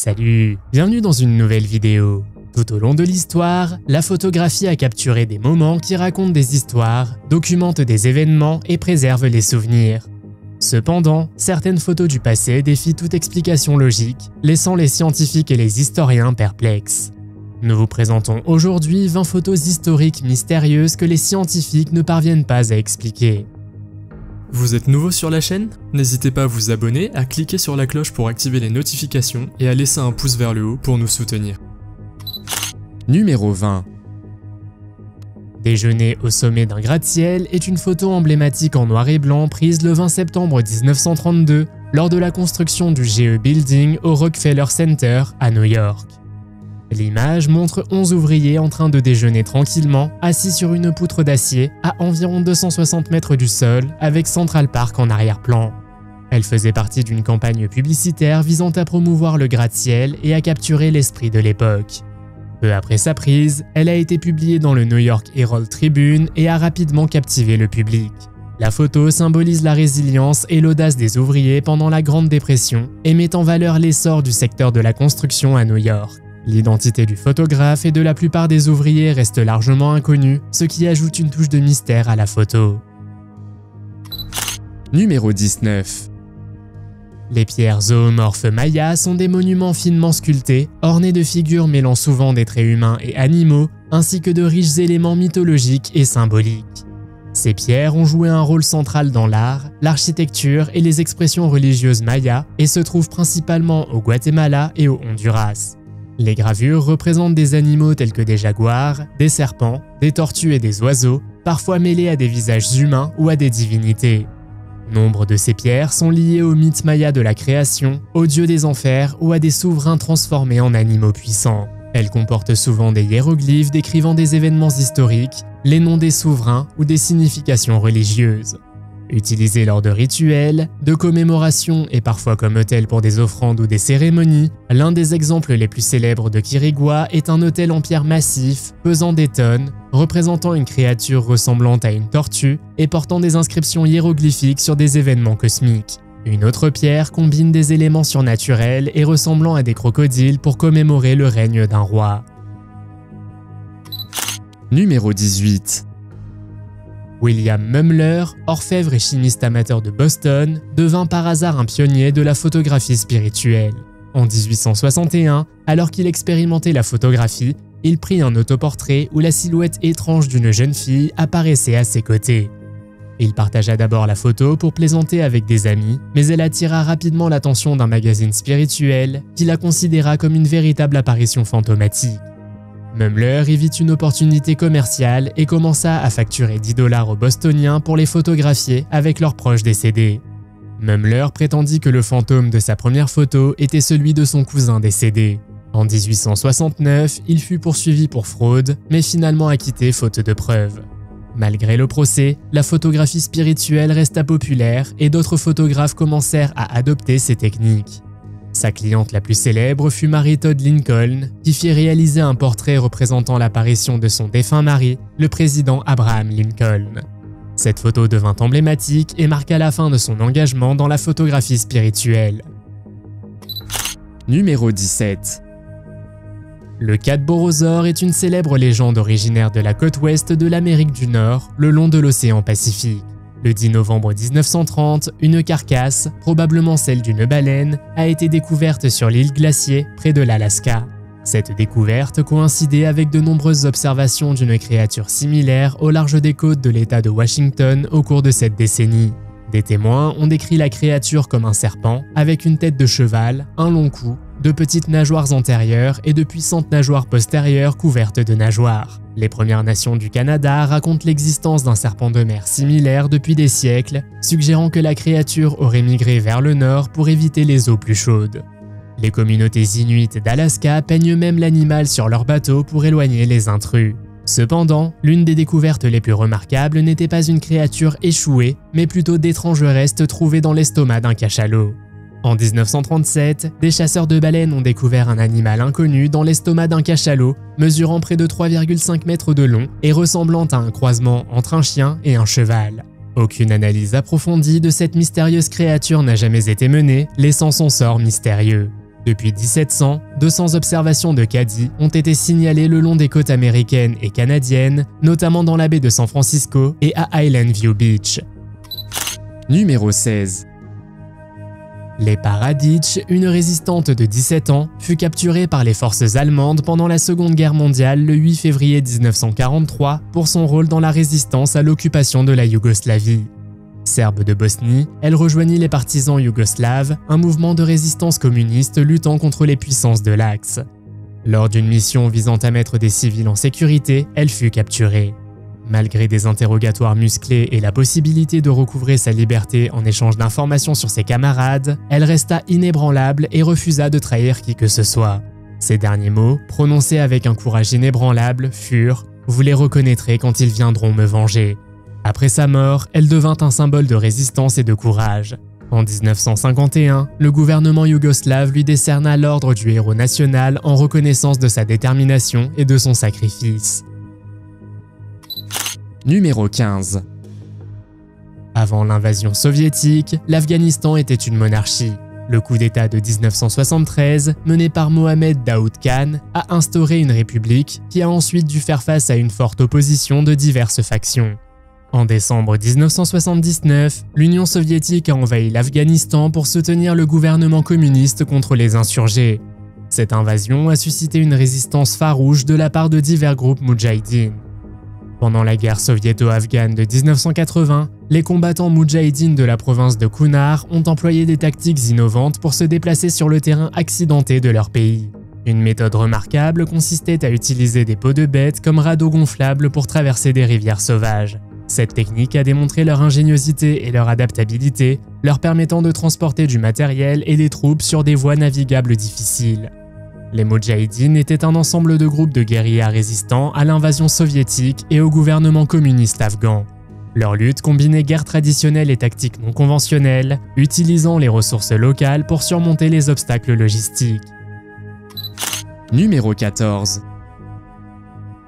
Salut, bienvenue dans une nouvelle vidéo. Tout au long de l'histoire, la photographie a capturé des moments qui racontent des histoires, documentent des événements et préservent les souvenirs. Cependant, certaines photos du passé défient toute explication logique, laissant les scientifiques et les historiens perplexes. Nous vous présentons aujourd'hui 20 photos historiques mystérieuses que les scientifiques ne parviennent pas à expliquer. Vous êtes nouveau sur la chaîne? N'hésitez pas à vous abonner, à cliquer sur la cloche pour activer les notifications et à laisser un pouce vers le haut pour nous soutenir. Numéro 20. Déjeuner au sommet d'un gratte-ciel est une photo emblématique en noir et blanc prise le 20 septembre 1932 lors de la construction du GE Building au Rockefeller Center à New York. L'image montre 11 ouvriers en train de déjeuner tranquillement, assis sur une poutre d'acier à environ 260 mètres du sol avec Central Park en arrière-plan. Elle faisait partie d'une campagne publicitaire visant à promouvoir le gratte-ciel et à capturer l'esprit de l'époque. Peu après sa prise, elle a été publiée dans le New York Herald Tribune et a rapidement captivé le public. La photo symbolise la résilience et l'audace des ouvriers pendant la Grande Dépression et met en valeur l'essor du secteur de la construction à New York. L'identité du photographe et de la plupart des ouvriers reste largement inconnue, ce qui ajoute une touche de mystère à la photo. Numéro 19. Les pierres zoomorphes mayas sont des monuments finement sculptés, ornés de figures mêlant souvent des traits humains et animaux, ainsi que de riches éléments mythologiques et symboliques. Ces pierres ont joué un rôle central dans l'art, l'architecture et les expressions religieuses mayas et se trouvent principalement au Guatemala et au Honduras. Les gravures représentent des animaux tels que des jaguars, des serpents, des tortues et des oiseaux, parfois mêlés à des visages humains ou à des divinités. Nombre de ces pierres sont liées au mythe maya de la création, aux dieux des enfers ou à des souverains transformés en animaux puissants. Elles comportent souvent des hiéroglyphes décrivant des événements historiques, les noms des souverains ou des significations religieuses. Utilisées lors de rituels, de commémorations et parfois comme autel pour des offrandes ou des cérémonies, l'un des exemples les plus célèbres de Quirigua est un autel en pierre massif, pesant des tonnes, représentant une créature ressemblant à une tortue et portant des inscriptions hiéroglyphiques sur des événements cosmiques. Une autre pierre combine des éléments surnaturels et ressemblant à des crocodiles pour commémorer le règne d'un roi. Numéro 18. William Mumler, orfèvre et chimiste amateur de Boston, devint par hasard un pionnier de la photographie spirituelle. En 1861, alors qu'il expérimentait la photographie, il prit un autoportrait où la silhouette étrange d'une jeune fille apparaissait à ses côtés. Il partagea d'abord la photo pour plaisanter avec des amis, mais elle attira rapidement l'attention d'un magazine spirituel qui la considéra comme une véritable apparition fantomatique. Mumler y vit une opportunité commerciale et commença à facturer $10 aux Bostoniens pour les photographier avec leurs proches décédés. Mumler prétendit que le fantôme de sa première photo était celui de son cousin décédé. En 1869, il fut poursuivi pour fraude, mais finalement acquitté faute de preuves. Malgré le procès, la photographie spirituelle resta populaire et d'autres photographes commencèrent à adopter ces techniques. Sa cliente la plus célèbre fut Mary Todd Lincoln, qui fit réaliser un portrait représentant l'apparition de son défunt mari, le président Abraham Lincoln. Cette photo devint emblématique et marqua la fin de son engagement dans la photographie spirituelle. Numéro 17. Le Cadborosaure est une célèbre légende originaire de la côte ouest de l'Amérique du Nord, le long de l'océan Pacifique. Le 10 novembre 1930, une carcasse, probablement celle d'une baleine, a été découverte sur l'île Glacier, près de l'Alaska. Cette découverte coïncidait avec de nombreuses observations d'une créature similaire au large des côtes de l'État de Washington au cours de cette décennie. Des témoins ont décrit la créature comme un serpent, avec une tête de cheval, un long cou, de petites nageoires antérieures et de puissantes nageoires postérieures couvertes de nageoires. Les Premières Nations du Canada racontent l'existence d'un serpent de mer similaire depuis des siècles, suggérant que la créature aurait migré vers le nord pour éviter les eaux plus chaudes. Les communautés inuites d'Alaska peignent même l'animal sur leur bateau pour éloigner les intrus. Cependant, l'une des découvertes les plus remarquables n'était pas une créature échouée, mais plutôt d'étranges restes trouvés dans l'estomac d'un cachalot. En 1937, des chasseurs de baleines ont découvert un animal inconnu dans l'estomac d'un cachalot, mesurant près de 3,5 mètres de long et ressemblant à un croisement entre un chien et un cheval. Aucune analyse approfondie de cette mystérieuse créature n'a jamais été menée, laissant son sort mystérieux. Depuis 1700, 200 observations de caddies ont été signalées le long des côtes américaines et canadiennes, notamment dans la baie de San Francisco et à Island View Beach. Numéro 16. Lepa Radic, une résistante de 17 ans, fut capturée par les forces allemandes pendant la Seconde Guerre mondiale le 8 février 1943 pour son rôle dans la résistance à l'occupation de la Yougoslavie. Serbe de Bosnie, elle rejoignit les partisans yougoslaves, un mouvement de résistance communiste luttant contre les puissances de l'Axe. Lors d'une mission visant à mettre des civils en sécurité, elle fut capturée. Malgré des interrogatoires musclés et la possibilité de recouvrer sa liberté en échange d'informations sur ses camarades, elle resta inébranlable et refusa de trahir qui que ce soit. Ces derniers mots, prononcés avec un courage inébranlable, furent « Vous les reconnaîtrez quand ils viendront me venger ». Après sa mort, elle devint un symbole de résistance et de courage. En 1951, le gouvernement yougoslave lui décerna l'ordre du héros national en reconnaissance de sa détermination et de son sacrifice. Numéro 15. Avant l'invasion soviétique, l'Afghanistan était une monarchie. Le coup d'État de 1973, mené par Mohamed Daoud Khan, a instauré une république qui a ensuite dû faire face à une forte opposition de diverses factions. En décembre 1979, l'Union soviétique a envahi l'Afghanistan pour soutenir le gouvernement communiste contre les insurgés. Cette invasion a suscité une résistance farouche de la part de divers groupes moudjahidines. Pendant la guerre soviéto-afghane de 1980, les combattants moudjahidines de la province de Kunar ont employé des tactiques innovantes pour se déplacer sur le terrain accidenté de leur pays. Une méthode remarquable consistait à utiliser des peaux de bêtes comme radeaux gonflables pour traverser des rivières sauvages. Cette technique a démontré leur ingéniosité et leur adaptabilité, leur permettant de transporter du matériel et des troupes sur des voies navigables difficiles. Les Moudjahidines étaient un ensemble de groupes de guérillas résistants à l'invasion soviétique et au gouvernement communiste afghan. Leur lutte combinait guerre traditionnelle et tactiques non conventionnelles, utilisant les ressources locales pour surmonter les obstacles logistiques. Numéro 14.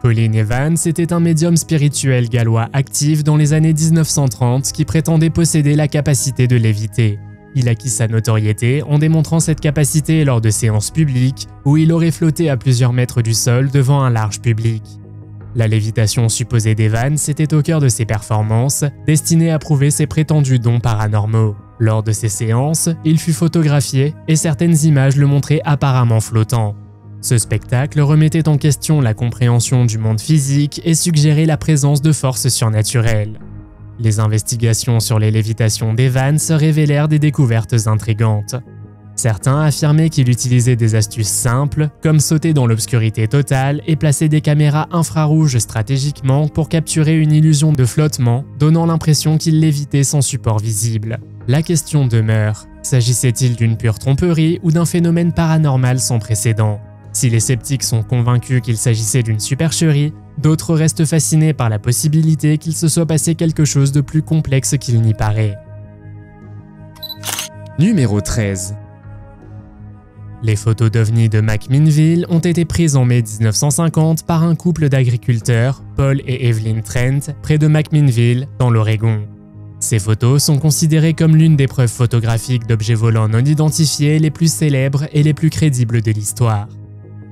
Colin Evans était un médium spirituel gallois actif dans les années 1930 qui prétendait posséder la capacité de léviter. Il acquit sa notoriété en démontrant cette capacité lors de séances publiques où il aurait flotté à plusieurs mètres du sol devant un large public. La lévitation supposée d'Evans était au cœur de ses performances, destinées à prouver ses prétendus dons paranormaux. Lors de ces séances, il fut photographié et certaines images le montraient apparemment flottant. Ce spectacle remettait en question la compréhension du monde physique et suggérait la présence de forces surnaturelles. Les investigations sur les lévitations d'Evans révélèrent des découvertes intrigantes. Certains affirmaient qu'il utilisait des astuces simples, comme sauter dans l'obscurité totale et placer des caméras infrarouges stratégiquement pour capturer une illusion de flottement, donnant l'impression qu'il lévitait sans support visible. La question demeure, s'agissait-il d'une pure tromperie ou d'un phénomène paranormal sans précédent ? Si les sceptiques sont convaincus qu'il s'agissait d'une supercherie, d'autres restent fascinés par la possibilité qu'il se soit passé quelque chose de plus complexe qu'il n'y paraît. Numéro 13. Les photos d'ovnis de McMinnville ont été prises en mai 1950 par un couple d'agriculteurs, Paul et Evelyn Trent, près de McMinnville, dans l'Oregon. Ces photos sont considérées comme l'une des preuves photographiques d'objets volants non identifiés les plus célèbres et les plus crédibles de l'histoire.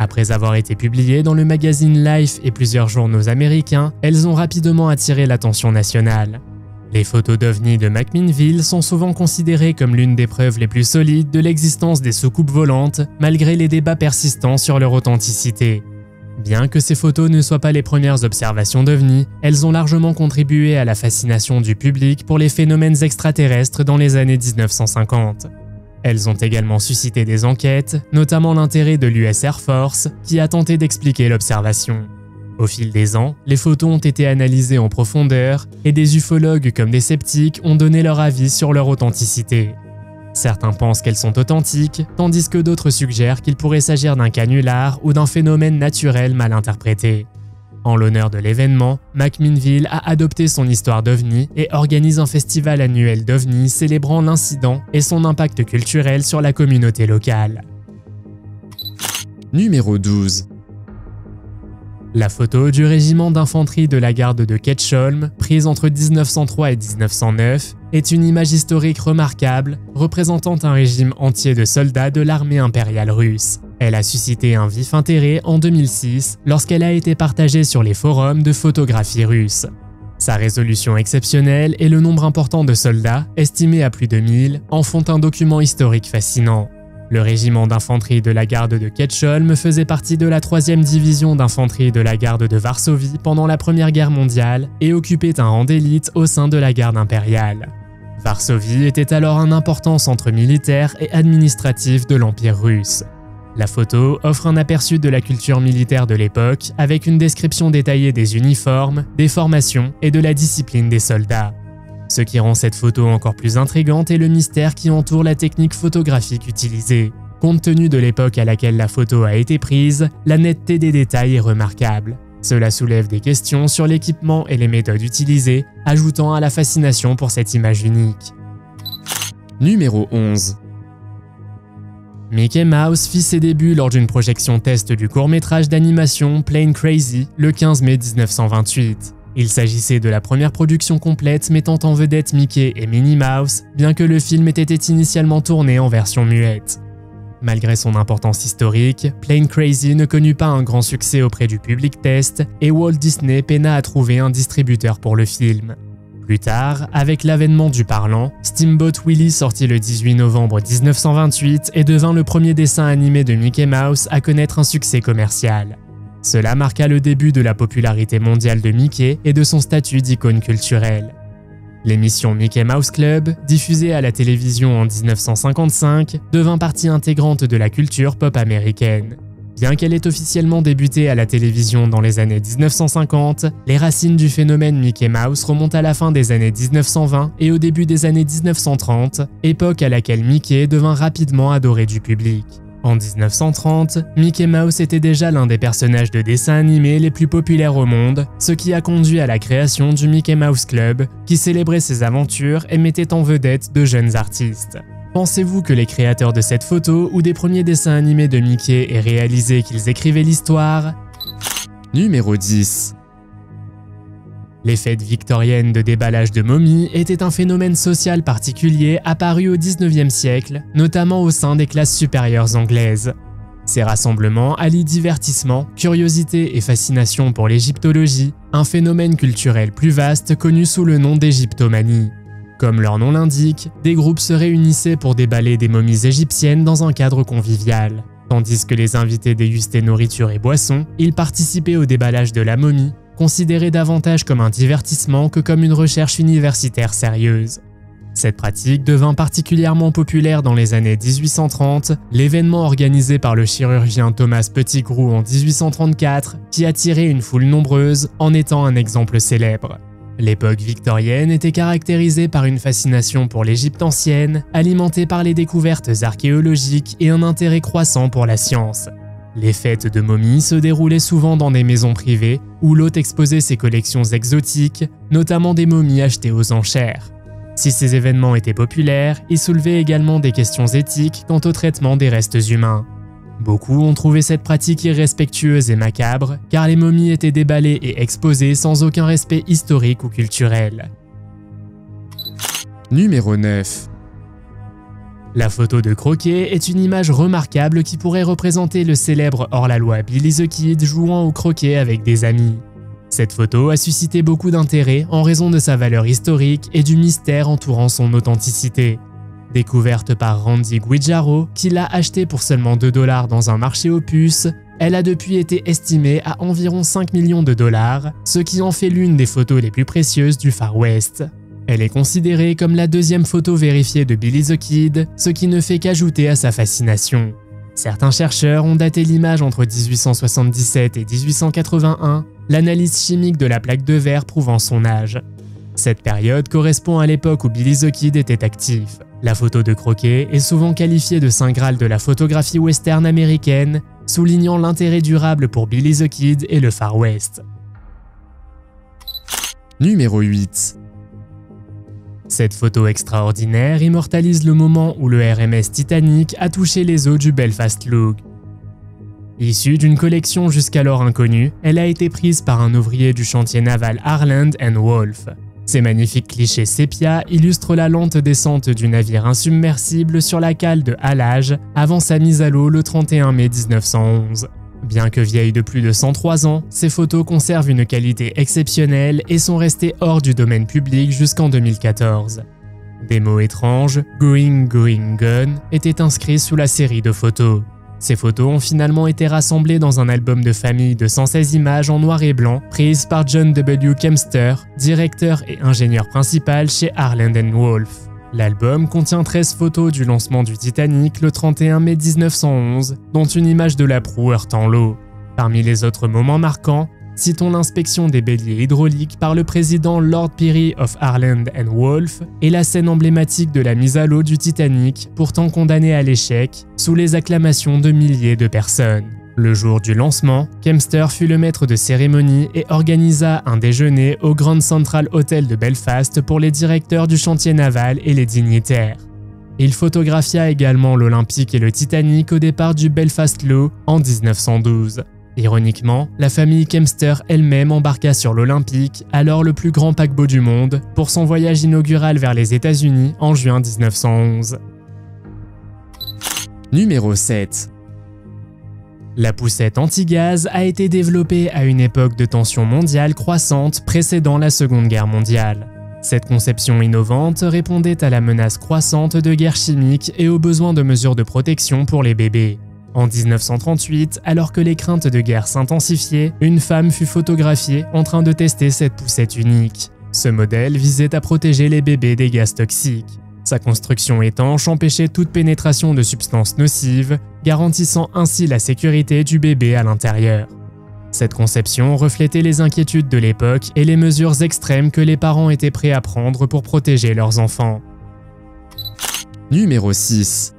Après avoir été publiées dans le magazine Life et plusieurs journaux américains, elles ont rapidement attiré l'attention nationale. Les photos d'ovnis de McMinnville sont souvent considérées comme l'une des preuves les plus solides de l'existence des soucoupes volantes, malgré les débats persistants sur leur authenticité. Bien que ces photos ne soient pas les premières observations d'ovnis, elles ont largement contribué à la fascination du public pour les phénomènes extraterrestres dans les années 1950. Elles ont également suscité des enquêtes, notamment l'intérêt de l'US Air Force, qui a tenté d'expliquer l'observation. Au fil des ans, les photos ont été analysées en profondeur et des ufologues comme des sceptiques ont donné leur avis sur leur authenticité. Certains pensent qu'elles sont authentiques, tandis que d'autres suggèrent qu'il pourrait s'agir d'un canular ou d'un phénomène naturel mal interprété. En l'honneur de l'événement, McMinnville a adopté son histoire d'OVNI et organise un festival annuel d'OVNI célébrant l'incident et son impact culturel sur la communauté locale. Numéro 12. La photo du régiment d'infanterie de la garde de Ketchholm, prise entre 1903 et 1909, est une image historique remarquable représentant un régime entier de soldats de l'armée impériale russe. Elle a suscité un vif intérêt en 2006 lorsqu'elle a été partagée sur les forums de photographie russe. Sa résolution exceptionnelle et le nombre important de soldats, estimé à plus de 1000, en font un document historique fascinant. Le régiment d'infanterie de la garde de Ketcholm faisait partie de la 3e division d'infanterie de la garde de Varsovie pendant la Première Guerre mondiale et occupait un rang d'élite au sein de la garde impériale. Varsovie était alors un important centre militaire et administratif de l'Empire russe. La photo offre un aperçu de la culture militaire de l'époque avec une description détaillée des uniformes, des formations et de la discipline des soldats. Ce qui rend cette photo encore plus intrigante est le mystère qui entoure la technique photographique utilisée. Compte tenu de l'époque à laquelle la photo a été prise, la netteté des détails est remarquable. Cela soulève des questions sur l'équipement et les méthodes utilisées, ajoutant à la fascination pour cette image unique. Numéro 11. Mickey Mouse fit ses débuts lors d'une projection test du court-métrage d'animation Plane Crazy le 15 mai 1928. Il s'agissait de la première production complète mettant en vedette Mickey et Minnie Mouse, bien que le film ait été initialement tourné en version muette. Malgré son importance historique, Plane Crazy ne connut pas un grand succès auprès du public test et Walt Disney peina à trouver un distributeur pour le film. Plus tard, avec l'avènement du parlant, Steamboat Willie sortit le 18 novembre 1928 et devint le premier dessin animé de Mickey Mouse à connaître un succès commercial. Cela marqua le début de la popularité mondiale de Mickey et de son statut d'icône culturelle. L'émission Mickey Mouse Club, diffusée à la télévision en 1955, devint partie intégrante de la culture pop américaine. Bien qu'elle ait officiellement débuté à la télévision dans les années 1950, les racines du phénomène Mickey Mouse remontent à la fin des années 1920 et au début des années 1930, époque à laquelle Mickey devint rapidement adoré du public. En 1930, Mickey Mouse était déjà l'un des personnages de dessins animés les plus populaires au monde, ce qui a conduit à la création du Mickey Mouse Club, qui célébrait ses aventures et mettait en vedette de jeunes artistes. Pensez-vous que les créateurs de cette photo ou des premiers dessins animés de Mickey aient réalisé qu'ils écrivaient l'histoire? Numéro 10. Les fêtes victoriennes de déballage de momies étaient un phénomène social particulier apparu au XIXe siècle, notamment au sein des classes supérieures anglaises. Ces rassemblements allient divertissement, curiosité et fascination pour l'égyptologie, un phénomène culturel plus vaste connu sous le nom d'égyptomanie. Comme leur nom l'indique, des groupes se réunissaient pour déballer des momies égyptiennes dans un cadre convivial. Tandis que les invités dégustaient nourriture et boissons, ils participaient au déballage de la momie, considéré davantage comme un divertissement que comme une recherche universitaire sérieuse. Cette pratique devint particulièrement populaire dans les années 1830, l'événement organisé par le chirurgien Thomas Pettigrew en 1834, qui attirait une foule nombreuse en étant un exemple célèbre. L'époque victorienne était caractérisée par une fascination pour l'Égypte ancienne, alimentée par les découvertes archéologiques et un intérêt croissant pour la science. Les fêtes de momies se déroulaient souvent dans des maisons privées où l'hôte exposait ses collections exotiques, notamment des momies achetées aux enchères. Si ces événements étaient populaires, ils soulevaient également des questions éthiques quant au traitement des restes humains. Beaucoup ont trouvé cette pratique irrespectueuse et macabre, car les momies étaient déballées et exposées sans aucun respect historique ou culturel. Numéro 9. La photo de croquet est une image remarquable qui pourrait représenter le célèbre hors-la-loi Billy the Kid jouant au croquet avec des amis. Cette photo a suscité beaucoup d'intérêt en raison de sa valeur historique et du mystère entourant son authenticité. Découverte par Randy Guijarro, qui l'a achetée pour seulement 2 $ dans un marché aux puces, elle a depuis été estimée à environ 5 millions de $, ce qui en fait l'une des photos les plus précieuses du Far West. Elle est considérée comme la deuxième photo vérifiée de Billy the Kid, ce qui ne fait qu'ajouter à sa fascination. Certains chercheurs ont daté l'image entre 1877 et 1881, l'analyse chimique de la plaque de verre prouvant son âge. Cette période correspond à l'époque où Billy the Kid était actif. La photo de croquet est souvent qualifiée de saint graal de la photographie western américaine, soulignant l'intérêt durable pour Billy the Kid et le Far West. Numéro 8. Cette photo extraordinaire immortalise le moment où le RMS Titanic a touché les eaux du Belfast Lough. Issue d'une collection jusqu'alors inconnue, elle a été prise par un ouvrier du chantier naval Harland & Wolff. Ces magnifiques clichés sépia illustrent la lente descente du navire insubmersible sur la cale de halage avant sa mise à l'eau le 31 mai 1911. Bien que vieilles de plus de 103 ans, ces photos conservent une qualité exceptionnelle et sont restées hors du domaine public jusqu'en 2014. Des mots étranges, Going, Going, Gone, étaient inscrits sous la série de photos. Ces photos ont finalement été rassemblées dans un album de famille de 116 images en noir et blanc prises par John W. Kempster, directeur et ingénieur principal chez Harland & Wolff. L'album contient 13 photos du lancement du Titanic le 31 mai 1911, dont une image de la proue heurtant l'eau. Parmi les autres moments marquants, citons l'inspection des béliers hydrauliques par le président Lord Pirrie of Harland & Wolff et la scène emblématique de la mise à l'eau du Titanic, pourtant condamné à l'échec, sous les acclamations de milliers de personnes. Le jour du lancement, Kempster fut le maître de cérémonie et organisa un déjeuner au Grand Central Hotel de Belfast pour les directeurs du chantier naval et les dignitaires. Il photographia également l'Olympique et le Titanic au départ du Belfast Lough en 1912. Ironiquement, la famille Kempster elle-même embarqua sur l'Olympique, alors le plus grand paquebot du monde, pour son voyage inaugural vers les États-Unis en juin 1911. Numéro 7. La poussette anti-gaz a été développée à une époque de tension mondiale croissante précédant la Seconde Guerre mondiale. Cette conception innovante répondait à la menace croissante de guerre chimique et aux besoins de mesures de protection pour les bébés. En 1938, alors que les craintes de guerre s'intensifiaient, une femme fut photographiée en train de tester cette poussette unique. Ce modèle visait à protéger les bébés des gaz toxiques. Sa construction étanche empêchait toute pénétration de substances nocives, garantissant ainsi la sécurité du bébé à l'intérieur. Cette conception reflétait les inquiétudes de l'époque et les mesures extrêmes que les parents étaient prêts à prendre pour protéger leurs enfants. Numéro 6.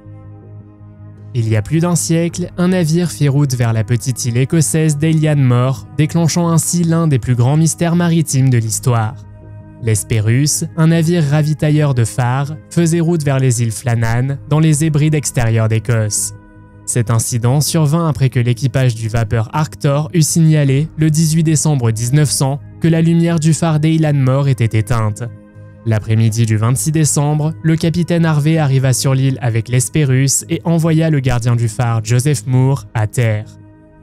Il y a plus d'un siècle, un navire fit route vers la petite île écossaise d'Elianmore, déclenchant ainsi l'un des plus grands mystères maritimes de l'histoire. L'Hespérus, un navire ravitailleur de phares, faisait route vers les îles Flannan, dans les Hébrides extérieures d'Écosse. Cet incident survint après que l'équipage du vapeur Arctor eut signalé, le 18 décembre 1900, que la lumière du phare d'Elianmore était éteinte. L'après-midi du 26 décembre, le capitaine Harvey arriva sur l'île avec l'Hespérus et envoya le gardien du phare Joseph Moore à terre.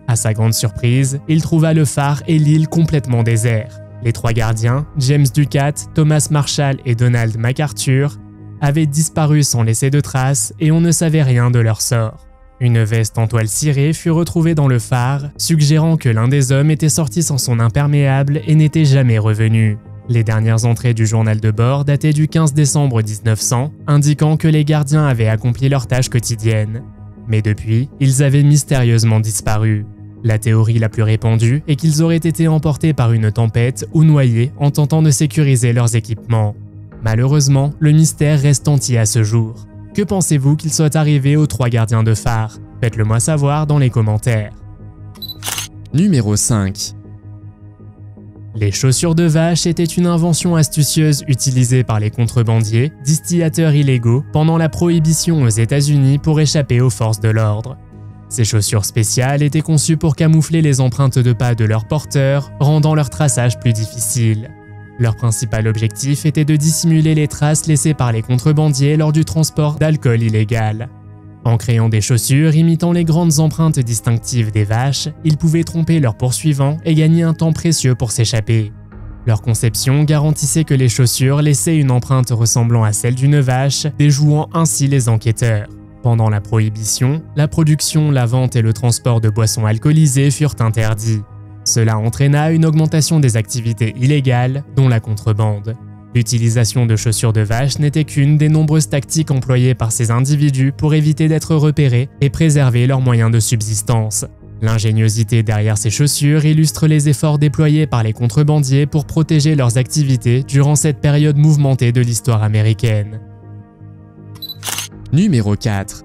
À sa grande surprise, il trouva le phare et l'île complètement déserts. Les trois gardiens, James Ducat, Thomas Marshall et Donald MacArthur, avaient disparu sans laisser de traces et on ne savait rien de leur sort. Une veste en toile cirée fut retrouvée dans le phare, suggérant que l'un des hommes était sorti sans son imperméable et n'était jamais revenu. Les dernières entrées du journal de bord dataient du 15 décembre 1900, indiquant que les gardiens avaient accompli leurs tâches quotidiennes. Mais depuis, ils avaient mystérieusement disparu. La théorie la plus répandue est qu'ils auraient été emportés par une tempête ou noyés en tentant de sécuriser leurs équipements. Malheureusement, le mystère reste entier à ce jour. Que pensez-vous qu'il soit arrivé aux trois gardiens de phare? Faites-le moi savoir dans les commentaires. Numéro 5. Les chaussures de vache étaient une invention astucieuse utilisée par les contrebandiers, distillateurs illégaux, pendant la prohibition aux États-Unis pour échapper aux forces de l'ordre. Ces chaussures spéciales étaient conçues pour camoufler les empreintes de pas de leurs porteurs, rendant leur traçage plus difficile. Leur principal objectif était de dissimuler les traces laissées par les contrebandiers lors du transport d'alcool illégal. En créant des chaussures imitant les grandes empreintes distinctives des vaches, ils pouvaient tromper leurs poursuivants et gagner un temps précieux pour s'échapper. Leur conception garantissait que les chaussures laissaient une empreinte ressemblant à celle d'une vache, déjouant ainsi les enquêteurs. Pendant la Prohibition, la production, la vente et le transport de boissons alcoolisées furent interdits. Cela entraîna une augmentation des activités illégales, dont la contrebande. L'utilisation de chaussures de vache n'était qu'une des nombreuses tactiques employées par ces individus pour éviter d'être repérés et préserver leurs moyens de subsistance. L'ingéniosité derrière ces chaussures illustre les efforts déployés par les contrebandiers pour protéger leurs activités durant cette période mouvementée de l'histoire américaine. Numéro 4.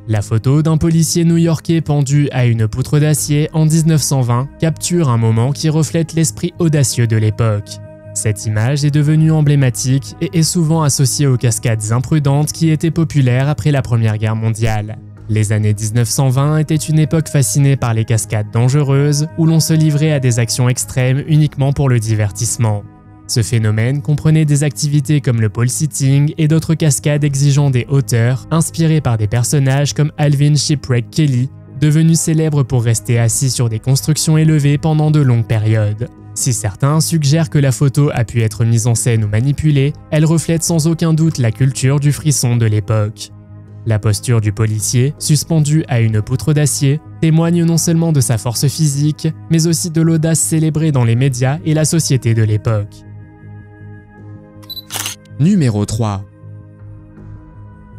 La photo d'un policier new-yorkais pendu à une poutre d'acier en 1920 capture un moment qui reflète l'esprit audacieux de l'époque. Cette image est devenue emblématique et est souvent associée aux cascades imprudentes qui étaient populaires après la Première Guerre mondiale. Les années 1920 étaient une époque fascinée par les cascades dangereuses où l'on se livrait à des actions extrêmes uniquement pour le divertissement. Ce phénomène comprenait des activités comme le pole sitting et d'autres cascades exigeant des hauteurs, inspirées par des personnages comme Alvin Shipwreck Kelly, devenu célèbre pour rester assis sur des constructions élevées pendant de longues périodes. Si certains suggèrent que la photo a pu être mise en scène ou manipulée, elle reflète sans aucun doute la culture du frisson de l'époque. La posture du policier, suspendu à une poutre d'acier, témoigne non seulement de sa force physique, mais aussi de l'audace célébrée dans les médias et la société de l'époque. Numéro 3.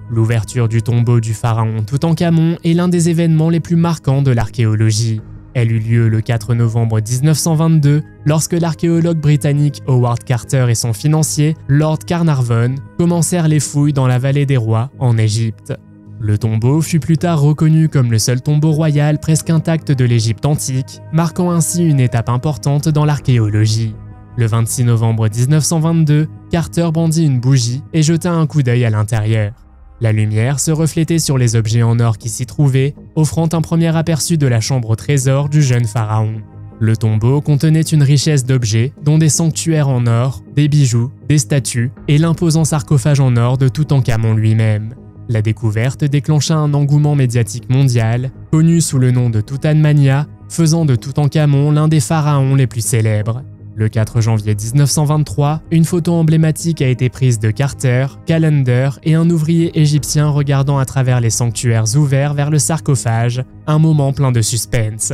L'ouverture du tombeau du pharaon Toutankhamon est l'un des événements les plus marquants de l'archéologie. Elle eut lieu le 4 novembre 1922 lorsque l'archéologue britannique Howard Carter et son financier Lord Carnarvon commencèrent les fouilles dans la vallée des rois en Égypte. Le tombeau fut plus tard reconnu comme le seul tombeau royal presque intact de l'Égypte antique, marquant ainsi une étape importante dans l'archéologie. Le 26 novembre 1922, Carter brandit une bougie et jeta un coup d'œil à l'intérieur. La lumière se reflétait sur les objets en or qui s'y trouvaient, offrant un premier aperçu de la chambre au trésor du jeune pharaon. Le tombeau contenait une richesse d'objets, dont des sanctuaires en or, des bijoux, des statues et l'imposant sarcophage en or de Toutankhamon lui-même. La découverte déclencha un engouement médiatique mondial, connu sous le nom de Touthanmania, faisant de Toutankhamon l'un des pharaons les plus célèbres. Le 4 janvier 1923, une photo emblématique a été prise de Carter, Callender et un ouvrier égyptien regardant à travers les sanctuaires ouverts vers le sarcophage, un moment plein de suspense.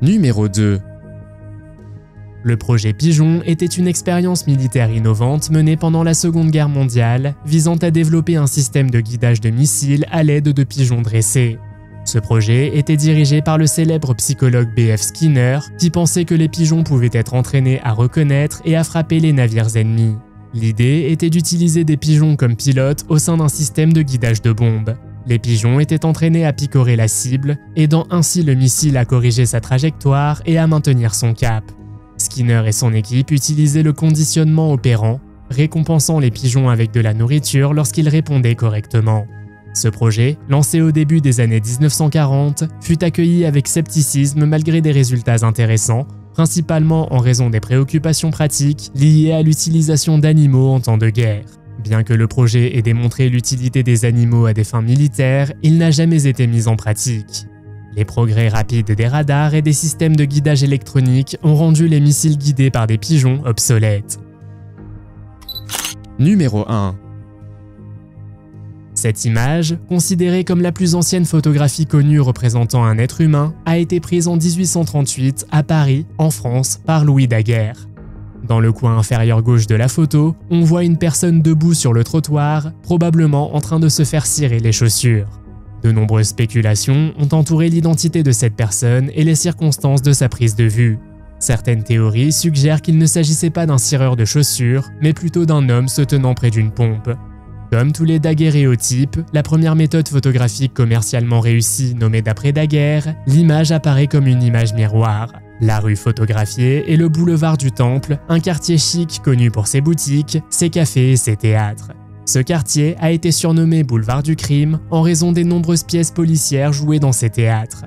Numéro 2. Le projet Pigeon était une expérience militaire innovante menée pendant la Seconde Guerre mondiale, visant à développer un système de guidage de missiles à l'aide de pigeons dressés. Ce projet était dirigé par le célèbre psychologue B.F. Skinner, qui pensait que les pigeons pouvaient être entraînés à reconnaître et à frapper les navires ennemis. L'idée était d'utiliser des pigeons comme pilotes au sein d'un système de guidage de bombes. Les pigeons étaient entraînés à picorer la cible, aidant ainsi le missile à corriger sa trajectoire et à maintenir son cap. Skinner et son équipe utilisaient le conditionnement opérant, récompensant les pigeons avec de la nourriture lorsqu'ils répondaient correctement. Ce projet, lancé au début des années 1940, fut accueilli avec scepticisme malgré des résultats intéressants, principalement en raison des préoccupations pratiques liées à l'utilisation d'animaux en temps de guerre. Bien que le projet ait démontré l'utilité des animaux à des fins militaires, il n'a jamais été mis en pratique. Les progrès rapides des radars et des systèmes de guidage électronique ont rendu les missiles guidés par des pigeons obsolètes. Numéro 1. Cette image, considérée comme la plus ancienne photographie connue représentant un être humain, a été prise en 1838 à Paris, en France, par Louis Daguerre. Dans le coin inférieur gauche de la photo, on voit une personne debout sur le trottoir, probablement en train de se faire cirer les chaussures. De nombreuses spéculations ont entouré l'identité de cette personne et les circonstances de sa prise de vue. Certaines théories suggèrent qu'il ne s'agissait pas d'un cireur de chaussures, mais plutôt d'un homme se tenant près d'une pompe. Comme tous les daguerréotypes, la première méthode photographique commercialement réussie nommée d'après Daguerre, l'image apparaît comme une image miroir. La rue photographiée est le boulevard du Temple, un quartier chic connu pour ses boutiques, ses cafés et ses théâtres. Ce quartier a été surnommé boulevard du crime en raison des nombreuses pièces policières jouées dans ces théâtres.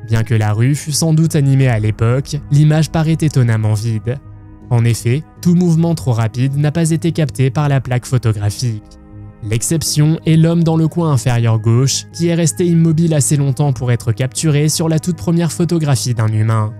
Bien que la rue fût sans doute animée à l'époque, l'image paraît étonnamment vide. En effet, tout mouvement trop rapide n'a pas été capté par la plaque photographique. L'exception est l'homme dans le coin inférieur gauche, qui est resté immobile assez longtemps pour être capturé sur la toute première photographie d'un humain.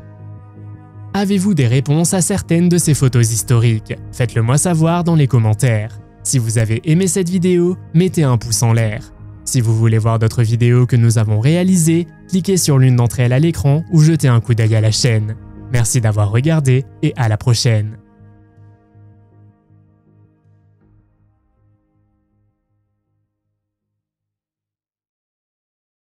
Avez-vous des réponses à certaines de ces photos historiques? Faites-le moi savoir dans les commentaires. Si vous avez aimé cette vidéo, mettez un pouce en l'air. Si vous voulez voir d'autres vidéos que nous avons réalisées, cliquez sur l'une d'entre elles à l'écran ou jetez un coup d'œil à la chaîne. Merci d'avoir regardé et à la prochaine.